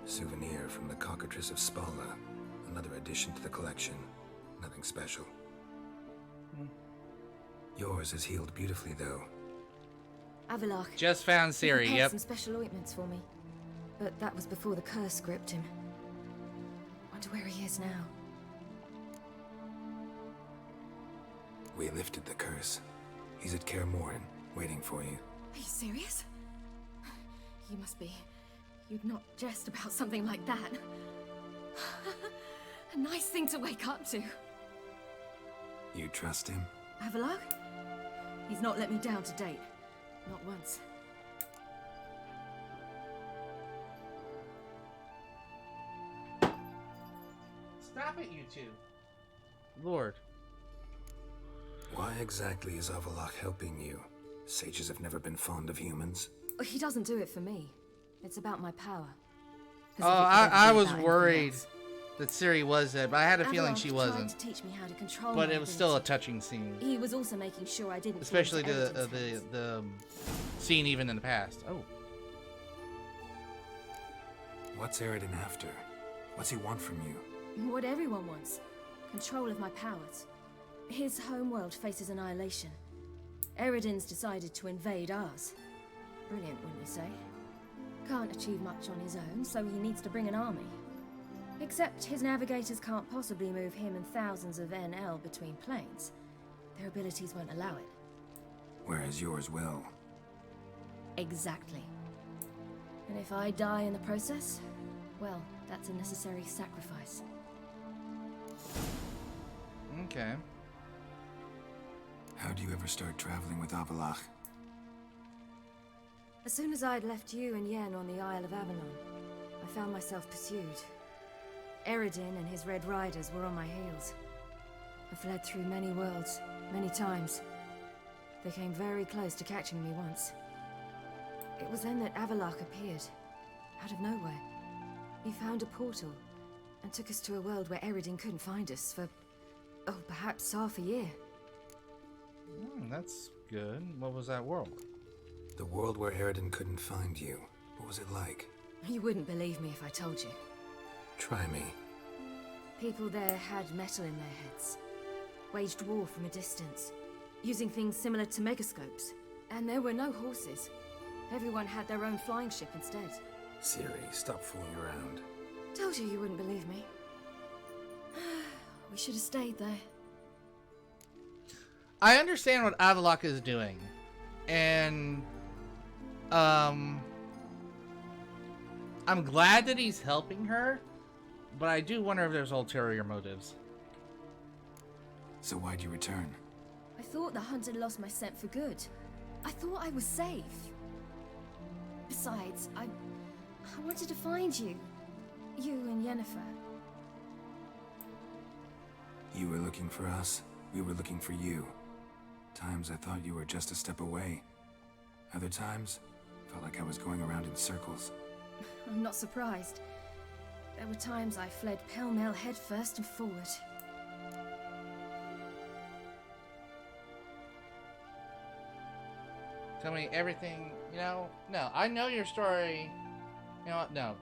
Souvenir from the cockatrice of Spalna. Another addition to the collection. Nothing special. Yours is healed beautifully, though. Avalok. Just found Siri, He prepared yep. some special ointments for me. But that was before the curse gripped him. Wonder where he is now. We lifted the curse. He's at Kaer Morhen, waiting for you. Are you serious? You must be. You'd not jest about something like that. A nice thing to wake up to. You trust him? Avalok? He's not let me down to date. Not once. Stop it, you two. Lord. Why exactly is Avalok helping you? Sages have never been fond of humans. He doesn't do it for me. It's about my power. Oh, I was worried that Siri was it, but I had a feeling she wasn't. To teach me how to control But my it was still a ability. touching scene. He was also making sure I didn't. Especially fall into the Eridan's hands. scene even in the past. Oh. What's Eridan after? What's he want from you? What everyone wants. Control of my powers. His homeworld faces annihilation. Eridan's decided to invade ours. Brilliant, wouldn't you say? Can't achieve much on his own, so he needs to bring an army. Except his navigators can't possibly move him and thousands of NL between planes. Their abilities won't allow it. Whereas yours will. Exactly. And if I die in the process, well, that's a necessary sacrifice. Okay. How do you ever start traveling with Avalok? As soon as I'd left you and Yen on the Isle of Avalon, I found myself pursued. Eridan and his Red Riders were on my heels. I fled through many worlds, many times. They came very close to catching me once. It was then that Avalok appeared, out of nowhere. He found a portal, and took us to a world where Eridan couldn't find us for, oh, perhaps half a year. That's good. What was that world? The world where Eridan couldn't find you. What was it like? You wouldn't believe me if I told you. Try me. People there had metal in their heads, waged war from a distance, using things similar to megascopes. And there were no horses. Everyone had their own flying ship instead. Siri, stop fooling around. Told you you wouldn't believe me. We should have stayed there. I understand what Avalok is doing. And I'm glad that he's helping her, but I do wonder if there's ulterior motives. So why'd you return? I thought the hunt had lost my scent for good. I thought I was safe. Besides, I wanted to find you. You and Yennefer. You were looking for us. We were looking for you. Times I thought you were just a step away. Other times, felt like I was going around in circles. I'm not surprised. There were times I fled pell-mell headfirst and forward. Tell me everything, no, I know your story. You know what, no.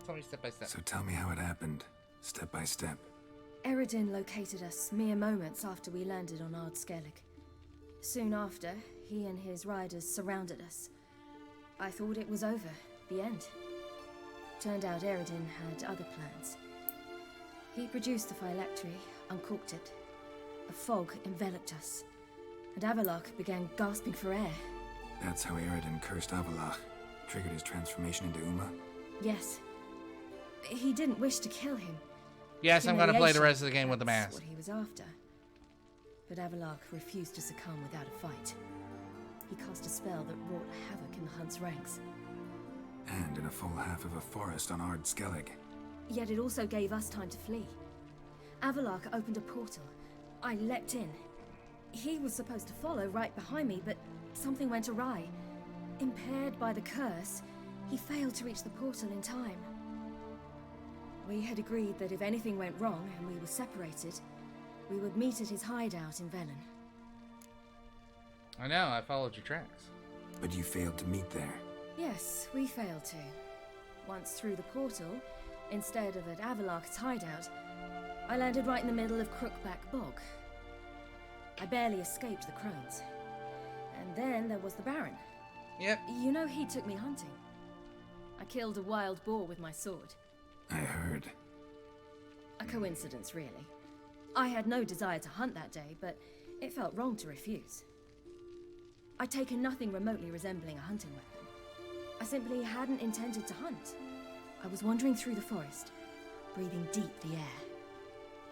Tell me step by step. So tell me how it happened, step by step. Eridan located us mere moments after we landed on Ard Skellig. Soon after, he and his riders surrounded us. I thought it was over, the end. Turned out Eridan had other plans. He produced the phylactery, uncorked it. A fog enveloped us, and Avalok began gasping for air. That's how Eridan cursed Avalok, triggered his transformation into Uma? Yes. He didn't wish to kill him. Yes, I'm gonna play the rest of the game with the That's mask. what he was after. But Avalok refused to succumb without a fight. He cast a spell that wrought havoc in the hunt's ranks. And in a full half of a forest on Ard Skellig. Yet it also gave us time to flee. Avalok opened a portal. I leapt in. He was supposed to follow right behind me, but something went awry. Impaired by the curse, he failed to reach the portal in time. We had agreed that if anything went wrong and we were separated, we would meet at his hideout in Velen. I know, I followed your tracks. But you failed to meet there. Yes, we failed to. once through the portal, instead of at Avalok's hideout, I landed right in the middle of Crookback Bog. I barely escaped the crones. And then there was the Baron. Yep. You know, he took me hunting. I killed a wild boar with my sword. I heard. A coincidence, really. I had no desire to hunt that day, but it felt wrong to refuse. I'd taken nothing remotely resembling a hunting weapon. I simply hadn't intended to hunt. I was wandering through the forest, breathing deep the air.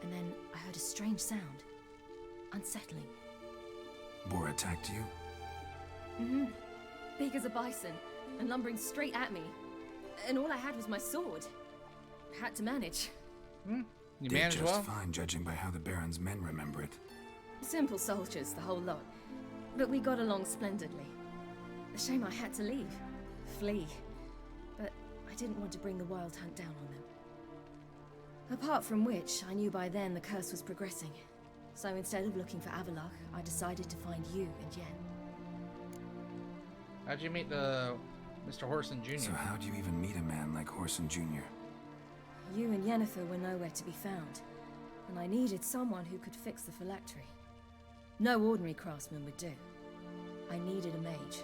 And then I heard a strange sound. Unsettling. Boar attacked you? Mm-hmm. Big as a bison, and lumbering straight at me. And all I had was my sword. Had to manage. You Did managed just well? fine, judging by how the Baron's men remember it. Simple soldiers, the whole lot. But we got along splendidly. A shame I had to leave. Flee. But I didn't want to bring the wild hunt down on them. Apart from which, I knew by then the curse was progressing. So instead of looking for Avalok, I decided to find you and Yen. How'd you meet the Mr. Horson Jr.? So how'd you even meet a man like Horson Jr.? You and Yennefer were nowhere to be found, and I needed someone who could fix the phylactery. No ordinary craftsman would do. I needed a mage,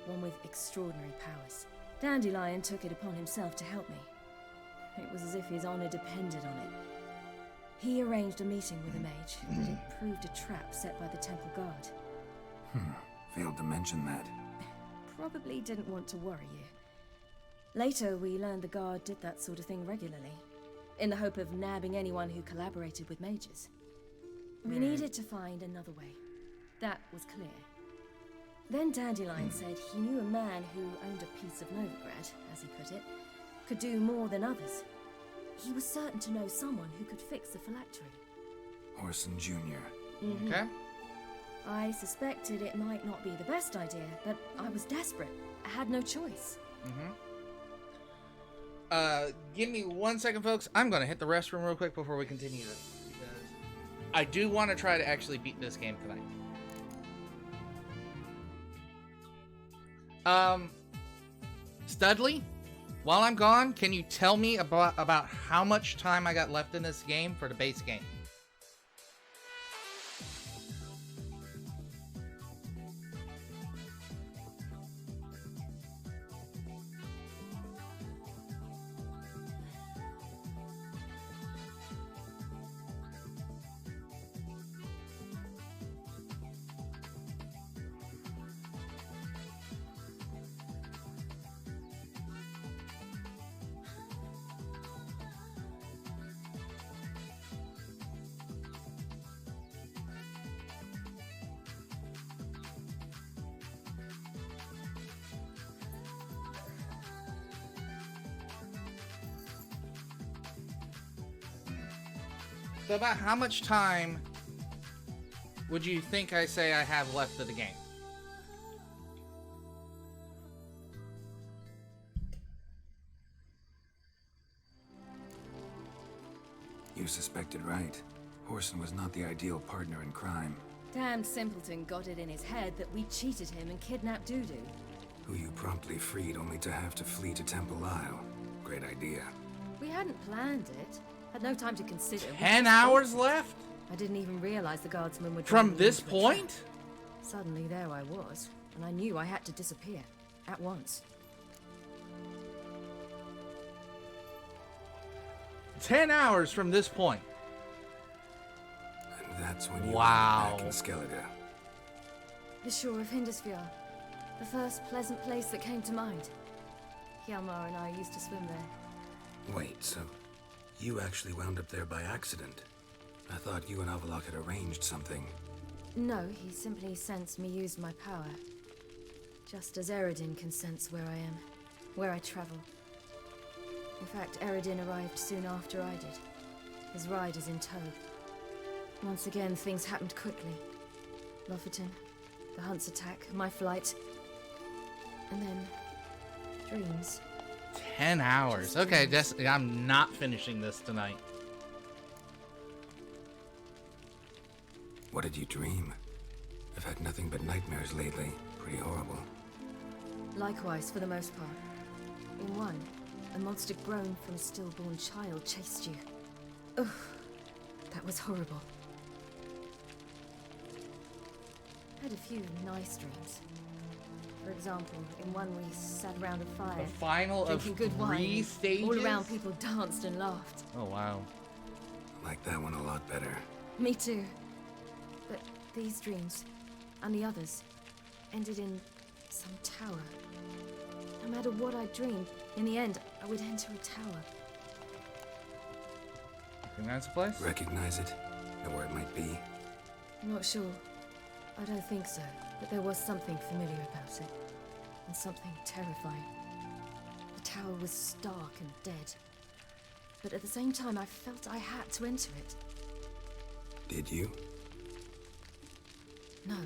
one with extraordinary powers. Dandelion took it upon himself to help me. It was as if his honor depended on it. He arranged a meeting with a mage, but it proved a trap set by the temple guard. Failed to mention that. Probably didn't want to worry you. Later, we learned the guard did that sort of thing regularly, in the hope of nabbing anyone who collaborated with mages. We needed to find another way. That was clear. Then Dandelion said he knew a man who owned a piece of Novigrad, as he put it, could do more than others. He was certain to know someone who could fix the phylactery. Horson Jr. Okay. I suspected it might not be the best idea, but I was desperate. I had no choice. Give me 1 second, folks. I'm gonna hit the restroom real quick before we continue this, because I do want to try to actually beat this game tonight. Studley, while I'm gone, can you tell me about how much time I got left in this game for the base game? So about how much time would you think I say I have left of the game? You suspected right. Horson was not the ideal partner in crime. Damned simpleton got it in his head that we cheated him and kidnapped Dudu. Who you promptly freed only to have to flee to Temple Isle. Great idea. We hadn't planned it. Had no time to consider. 10 hours left? I didn't even realize the guardsmen would From this point? Suddenly there I was, and I knew I had to disappear. At once. 10 hours from this point. And that's when you Wow. were back in Skellige. The shore of Hindisfjord. The first pleasant place that came to mind. Hjalmar and I used to swim there. Wait, so you actually wound up there by accident? I thought you and Avalok had arranged something. No, he simply sensed me use my power. Just as Eredin can sense where I am, where I travel. In fact, Eredin arrived soon after I did. His riders in tow. Once again, things happened quickly. Lofoten, the hunt's attack, my flight. And then... dreams. 10 hours. Okay, I'm not finishing this tonight. What did you dream? I've had nothing but nightmares lately. Pretty horrible. Likewise, for the most part. In one, A monster grown from a stillborn child chased you. Ugh, that was horrible. I had a few nice dreams. For example, in one we sat around a fire, The final of drinking good 3 wine. stages? All around people danced and laughed. Oh, wow. Like that one a lot better. Me too. But these dreams, and the others, ended in some tower. No matter what I dreamed, in the end, I would enter a tower. Recognize the place? Recognize it? Know where it might be? I'm not sure. I don't think so. But there was something familiar about it. And something terrifying. The tower was stark and dead. But at the same time, I felt I had to enter it. Did you? No.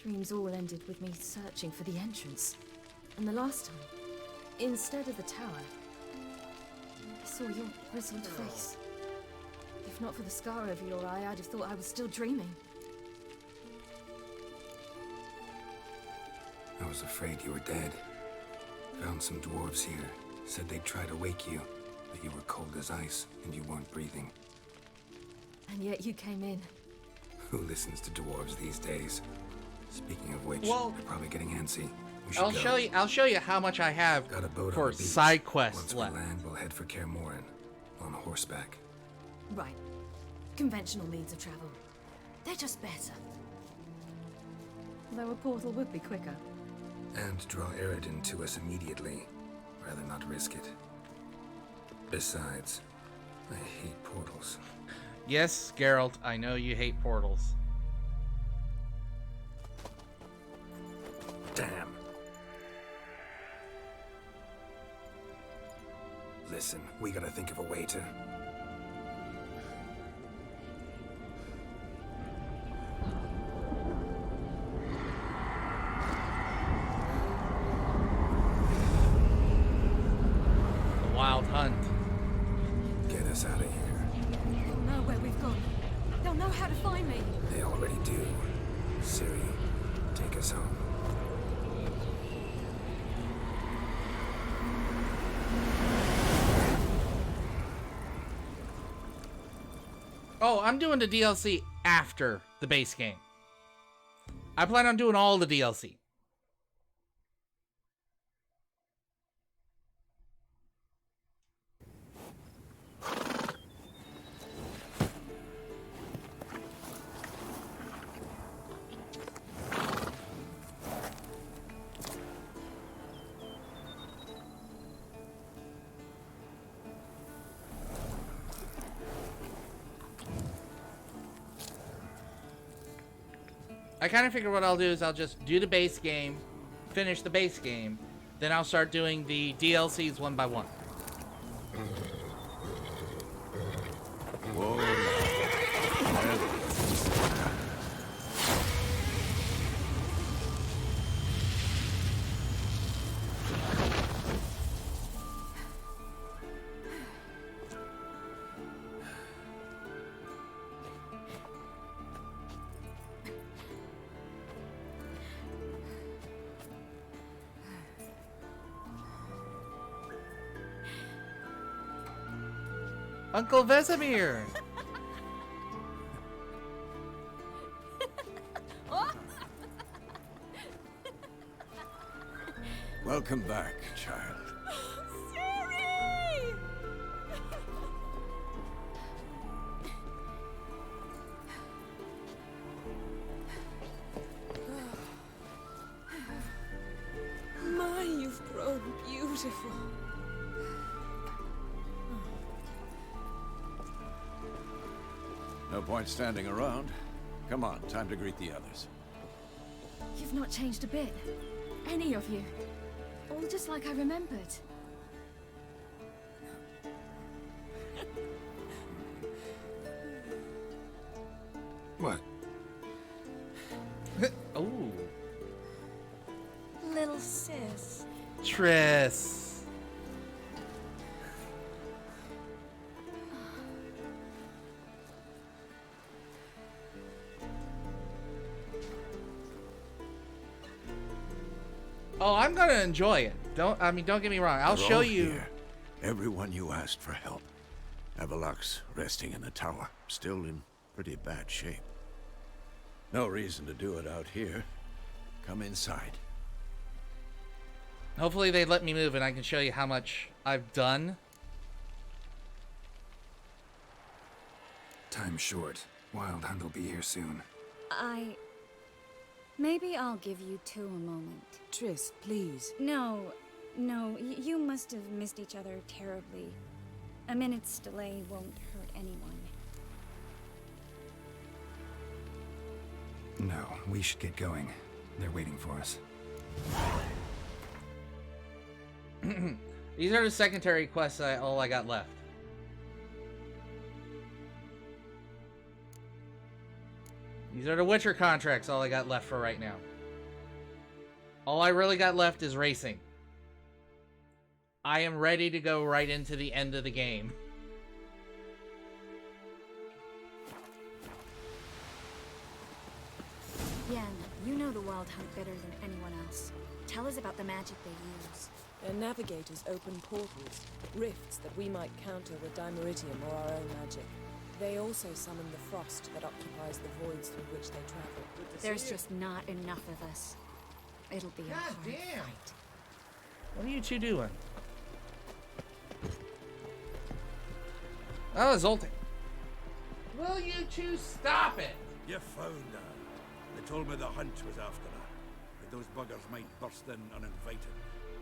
Dreams all ended with me searching for the entrance. And the last time, instead of the tower, I saw your grizzled face. If not for the scar over your eye, I'd have thought I was still dreaming. I was afraid you were dead. Found some dwarves here. Said they'd try to wake you, but you were cold as ice and you weren't breathing. And yet you came in. Who listens to dwarves these days? Speaking of which, Well, they're probably getting antsy. We should I'll go. show you how much I have Got a boat for on the beach. side quests Once we left. land, we'll head for Kaer Morhen on horseback. Right. Conventional means of travel. They're just better. Though a portal would be quicker. And draw Eredin to us immediately. Rather not risk it. Besides, I hate portals. Yes, Geralt, I know you hate portals. Damn. Listen, we gotta think of a way to... The Wild Hunt. get us out of here. They'll know where we've gone. They'll know how to find me. They already do. Ciri, take us home. Oh, I'm doing the DLC after the base game. I plan on doing all the DLC. I kind of figure what I'll do is I'll just do the base game, finish the base game, then I'll start doing the DLCs one by one. Uncle Vesemir! Welcome back, child. Ciri! My, you've grown beautiful. No point standing around. Come on, time to greet the others. You've not changed a bit. Any of you. All just like I remembered. What? Oh, Little sis. Triss. Oh, I'm gonna enjoy it. Don't get me wrong. I'll They're show all you. here. Everyone you asked for help. Avalok's resting in the tower, still in pretty bad shape. No reason to do it out here. Come inside. Hopefully they let me move and I can show you how much I've done. Time's short. Wild Hunt will be here soon. Maybe I'll give you two a moment. Triss, please. No, you must have missed each other terribly. A minute's delay won't hurt anyone. No, we should get going. They're waiting for us. These are the secondary quests all I got left. These are the Witcher contracts all I got left for right now. All I really got left is racing. I am ready to go right into the end of the game. Yen, you know the Wild Hunt better than anyone else. Tell us about the magic they use. Their navigators open portals, rifts that we might counter with Dimeritium or our own magic. They also summon the frost that occupies the voids through which they travel. There's just not enough of us. It'll be a hard fight. What are you two doing? Oh, it's ulting. Will you two stop it? You found her. They told me the hunt was after her. But those buggers might burst in uninvited.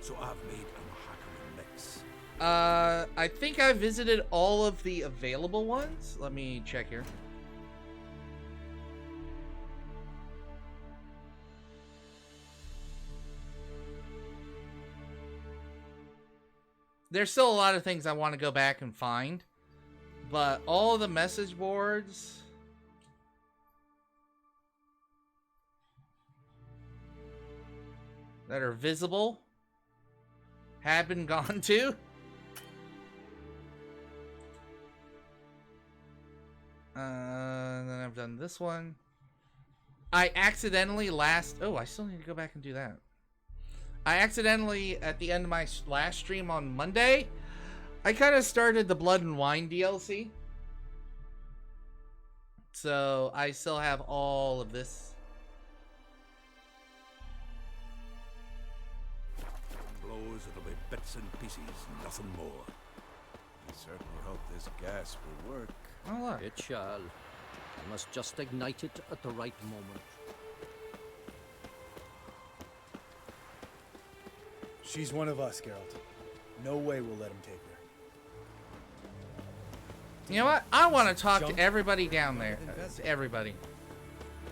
So I've made a hackering mix. I think I visited all of the available ones. Let me check here. There's still a lot of things I want to go back and find, but all the message boards that are visible have been gone to. Then I've done this one. I accidentally oh, I still need to go back and do that. I accidentally, at the end of my last stream on Monday, I kind of started the Blood and Wine DLC. So I still have all of this. Blows, it'll be bits and pieces, nothing more. I certainly hope this gas will work. Oh, look. It shall. I must just ignite it at the right moment. She's one of us, Geralt. No way we'll let him take her. You know what? I want to talk Jump. to everybody down there. To everybody.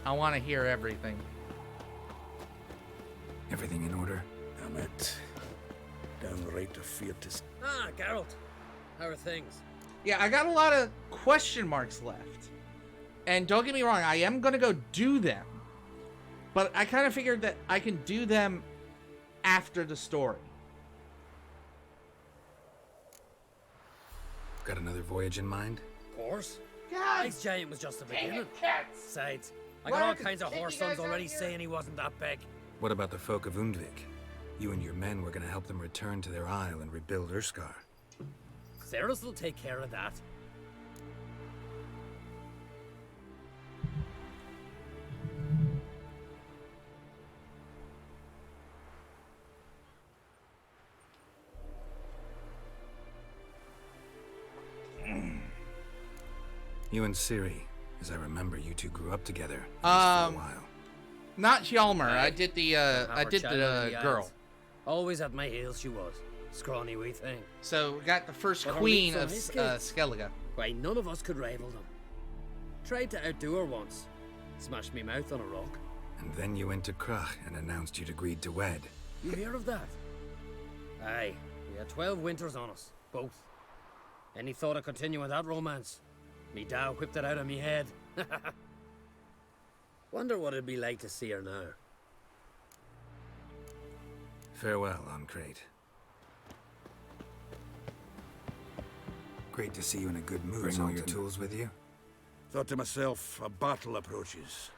I want to hear everything. Everything in order? Damn it. Downright afraid to... Ah, Geralt. How are things? Yeah, I got a lot of question marks left. And don't get me wrong, I am going to go do them. But I kind of figured that I can do them after the story. Got another voyage in mind? Of course. God, Ice Giant was just the dang beginning. it, cats! Besides, I Why got all did kinds of they take horse you guys sons out already here? saying he wasn't that big. What about the folk of Undvik? You and your men were gonna help them return to their isle and rebuild Urskar. Ceres will take care of that. You and Ciri, as I remember, you two grew up together. At least for a while. Not Hjalmar. I did the Have her chatting in the girl. aisles. Always at my heels she was. Scrawny wee thing. So we got the first But her queen leaps of on his kids. Skellige. Why, none of us could rival them. Tried to outdo her once. Smashed me mouth on a rock. And then you went to Krach and announced you'd agreed to wed. You hear of that? Aye, we had 12 winters on us, both. Any thought of continuing that romance? Me Dow whipped it out of me head. Wonder what it'd be like to see her now. Farewell, Ancrate. Great to see you in a good mood. Bring all your tools with you? Thought to myself, a battle approaches.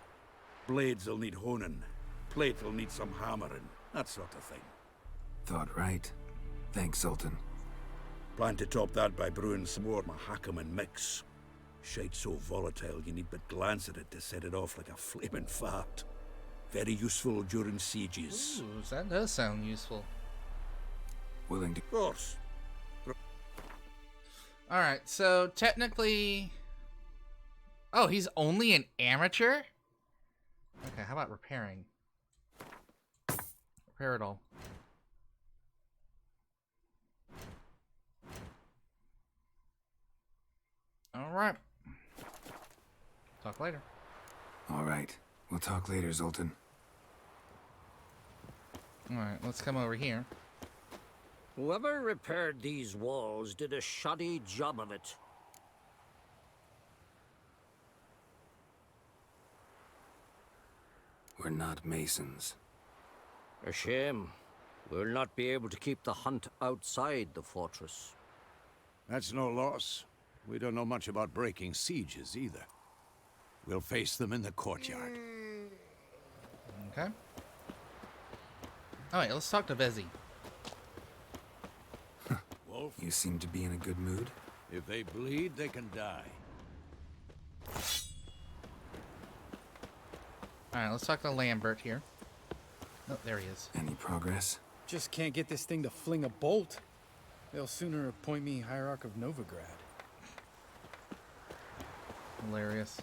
Blades will need honing. Plate will need some hammering. That sort of thing. Thought right. Thanks, Sultan. Plan to top that by brewing some more Mahakaman mix. Shite so volatile you need but glance at it to set it off like a flaming fart. Very useful during sieges. Ooh, that does sound useful. Willing to... Of course. Alright, so technically... Oh, he's only an amateur? Okay, how about repairing? Repair it all. Alright. Talk later. Alright. We'll talk later, Zoltan. Alright, let's come over here. Whoever repaired these walls did a shoddy job of it. We're not masons. A shame. We'll not be able to keep the hunt outside the fortress. That's no loss. We don't know much about breaking sieges either. We'll face them in the courtyard. Okay. Alright, let's talk to Vezi. Wolf, You seem to be in a good mood. if they bleed, they can die. Alright, let's talk to Lambert here. Oh, there he is. Any progress? Just can't get this thing to fling a bolt. They'll sooner appoint me Hierarch of Novigrad. Hilarious.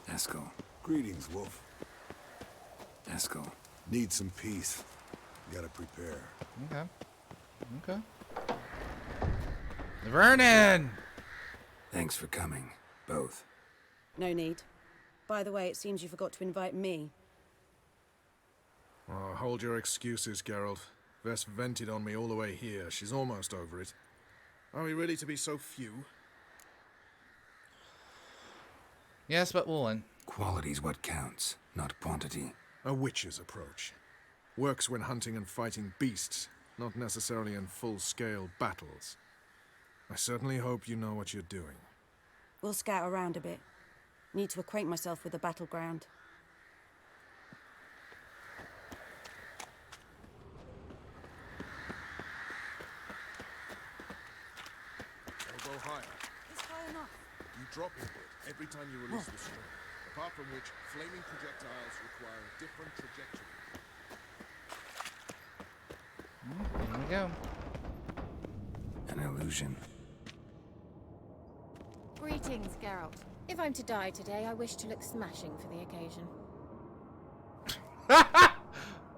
Eskel. Greetings, Wolf. Eskel. Need some peace. Gotta prepare. Okay. Okay. Vernon! Thanks for coming. Both. No need. By the way, it seems you forgot to invite me. Oh, hold your excuses, Geralt. Vess vented on me all the way here. She's almost over it. Are we ready to be so few? Yes, but Woolen. Quality's what counts, not quantity. A witch's approach. Works when hunting and fighting beasts, not necessarily in full-scale battles. I certainly hope you know what you're doing. We'll scout around a bit. Need to acquaint myself with the battleground. I'll go higher. It's high enough. You drop inward every time you release the string. Apart from which, flaming projectiles require a different trajectory. Here we go. An illusion. Greetings, Geralt. If I'm to die today, I wish to look smashing for the occasion.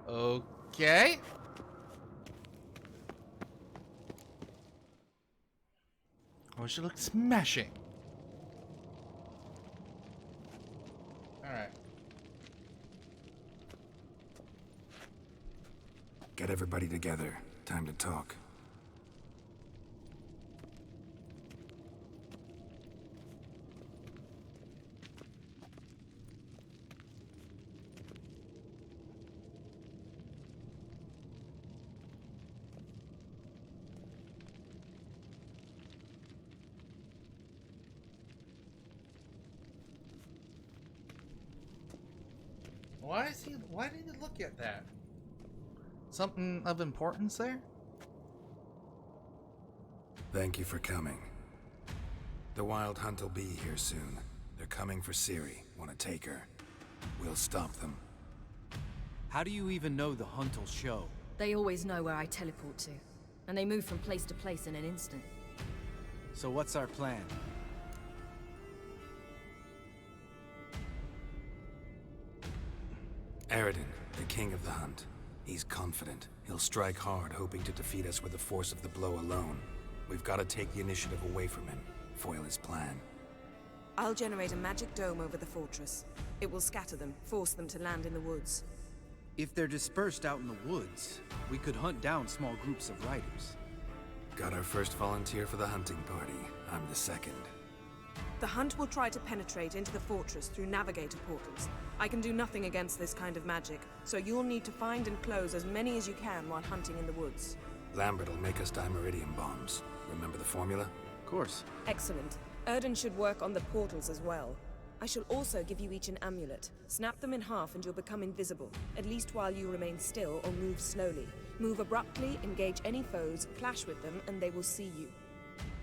Okay. Oh, she looks smashing. Alright. Get everybody together. Time to talk. Why did he look at that? Something of importance there? Thank you for coming. The Wild Hunt will be here soon. They're coming for Ciri. Want to take her. We'll stop them. How do you even know the hunt will show? They always know where I teleport to, and they move from place to place in an instant. So what's our plan? Eredin, the king of the hunt. He's confident. He'll strike hard, hoping to defeat us with the force of the blow alone. We've got to take the initiative away from him, foil his plan. I'll generate a magic dome over the fortress. It will scatter them, force them to land in the woods. If they're dispersed out in the woods, we could hunt down small groups of riders. Got our first volunteer for the hunting party. I'm the second. The hunt will try to penetrate into the fortress through navigator portals. I can do nothing against this kind of magic, so you'll need to find and close as many as you can while hunting in the woods. Lambert will make us dimeridium bombs. Remember the formula? Of course. Excellent. Erden should work on the portals as well. I shall also give you each an amulet. Snap them in half and you'll become invisible, at least while you remain still or move slowly. Move abruptly, engage any foes, clash with them, and they will see you.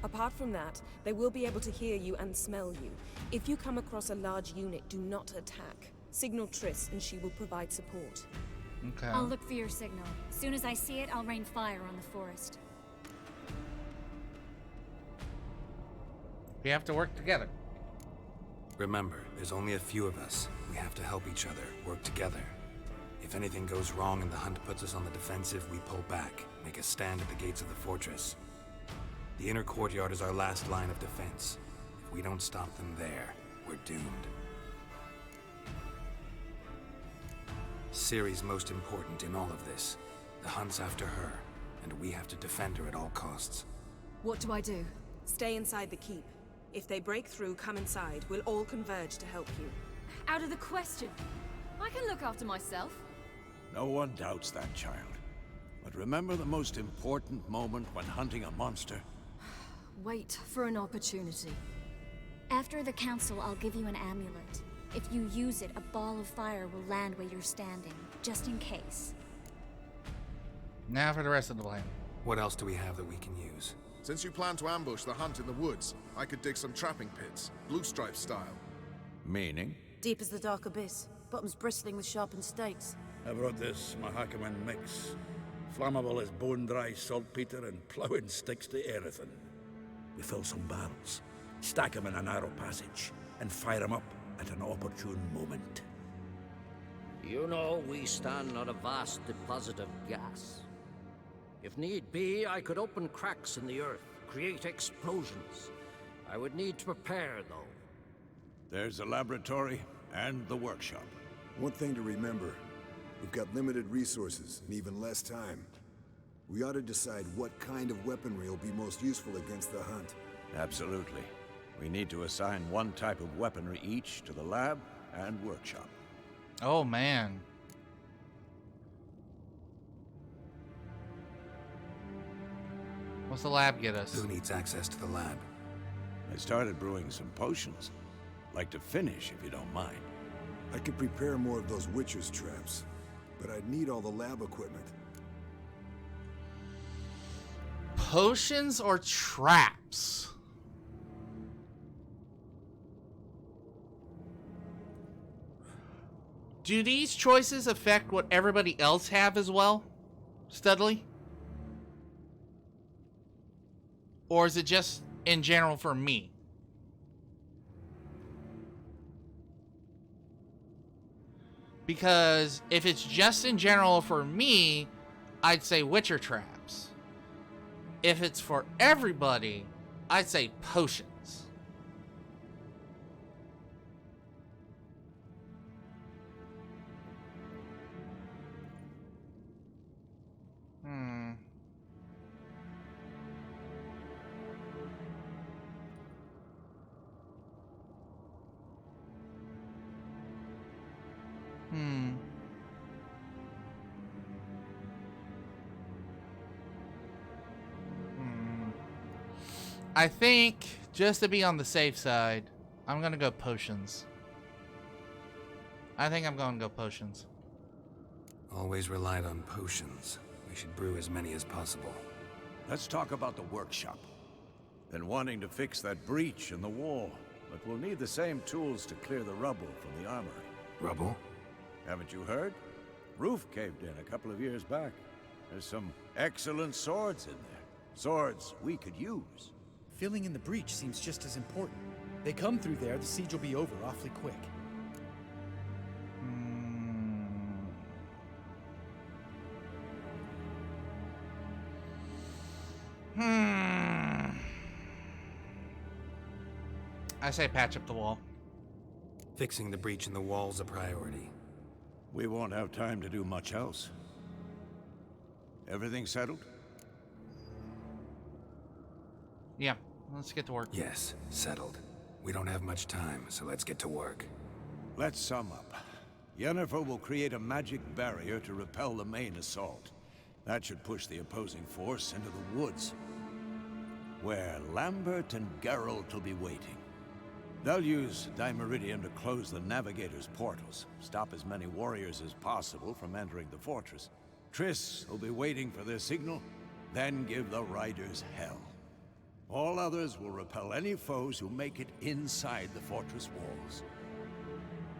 Apart from that, they will be able to hear you and smell you. If you come across a large unit, do not attack. Signal Triss and she will provide support. Okay. I'll look for your signal. As soon as I see it, I'll rain fire on the forest. We have to work together. Remember, there's only a few of us. We have to help each other, work together. If anything goes wrong and the hunt puts us on the defensive, we pull back, make a stand at the gates of the fortress. The inner courtyard is our last line of defense. If we don't stop them there, we're doomed. Ciri's most important in all of this. The hunt's after her, and we have to defend her at all costs. What do I do? Stay inside the keep. If they break through, come inside. We'll all converge to help you. Out of the question. I can look after myself. No one doubts that, child. But remember the most important moment when hunting a monster? Wait for an opportunity. After the council, I'll give you an amulet. If you use it, a ball of fire will land where you're standing, just in case. Now for the rest of the plan. What else do we have that we can use? Since you plan to ambush the hunt in the woods, I could dig some trapping pits, blue stripe style. Meaning? Deep as the dark abyss, bottoms bristling with sharpened stakes. I brought this Mahakaman mix. Flammable as bone-dry saltpeter and ploughing sticks to anything. We fill some barrels, stack them in a narrow passage, and fire them up at an opportune moment. You know, we stand on a vast deposit of gas. If need be, I could open cracks in the earth, create explosions. I would need to prepare, though. There's the laboratory and the workshop. One thing to remember, we've got limited resources and even less time. We ought to decide what kind of weaponry will be most useful against the hunt. Absolutely. We need to assign one type of weaponry each to the lab and workshop. Oh, man. What's the lab get us? Who needs access to the lab? I started brewing some potions. Like to finish, if you don't mind. I could prepare more of those Witcher's traps, but I'd need all the lab equipment. Potions or traps? Do these choices affect what everybody else have as well, Studley? Or is it just in general for me? Because if it's just in general for me, I'd say Witcher traps. If it's for everybody, I'd say potions. I think, just to be on the safe side, I'm gonna go potions. I think I'm gonna go potions. Always relied on potions. We should brew as many as possible. Let's talk about the workshop. Been wanting to fix that breach in the wall, but we'll need the same tools to clear the rubble from the armory. Rubble? Haven't you heard? Roof caved in a couple of years back. There's some excellent swords in there. Swords we could use. Filling in the breach seems just as important. They come through there, the siege will be over awfully quick. I say patch up the wall. Fixing the breach in the wall's a priority. We won't have time to do much else. Everything settled? Yeah, let's get to work. Yes, settled. We don't have much time, so let's get to work. Let's sum up. Yennefer will create a magic barrier to repel the main assault. That should push the opposing force into the woods, where Lambert and Geralt will be waiting. They'll use Dimeridium to close the Navigator's portals, stop as many warriors as possible from entering the fortress. Triss will be waiting for their signal, then give the riders hell. All others will repel any foes who make it inside the fortress walls.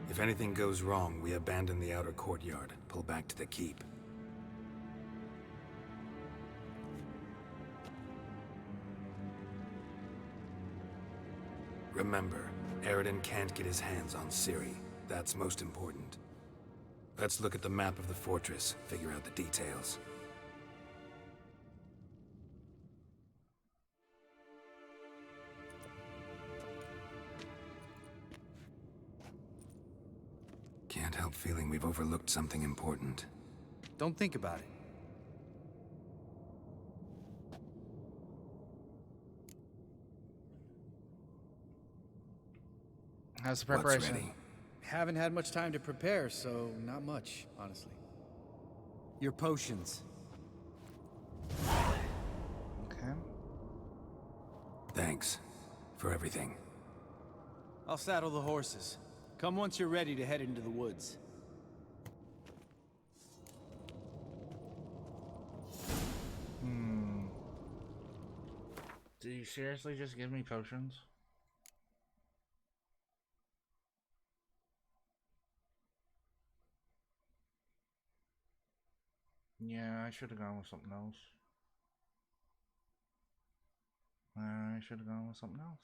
If anything goes wrong, we abandon the outer courtyard, pull back to the keep. Remember, Eridan can't get his hands on Ciri. That's most important. Let's look at the map of the fortress, figure out the details. Can't help feeling we've overlooked something important. Don't think about it. How's the What's preparation? ready? Haven't had much time to prepare, so not much, honestly. Your potions. Okay. Thanks for everything. I'll saddle the horses. Come once you're ready to head into the woods. Do you seriously just give me potions? Yeah, I should have gone with something else. I should have gone with something else.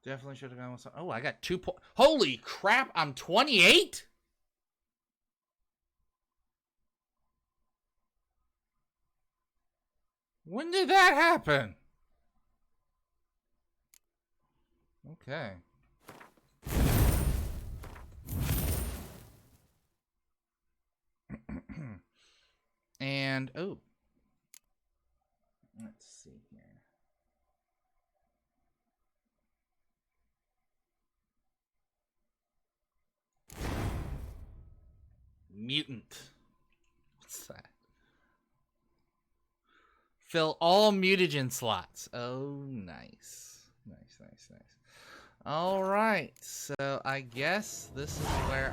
Definitely should have gone with some. Oh, I got 2 points. Holy crap, I'm 28? When did that happen? Okay. And, oh. Let's see here. Mutant. What's that? Fill all mutagen slots. Oh, nice. Nice. All right. So I guess this is where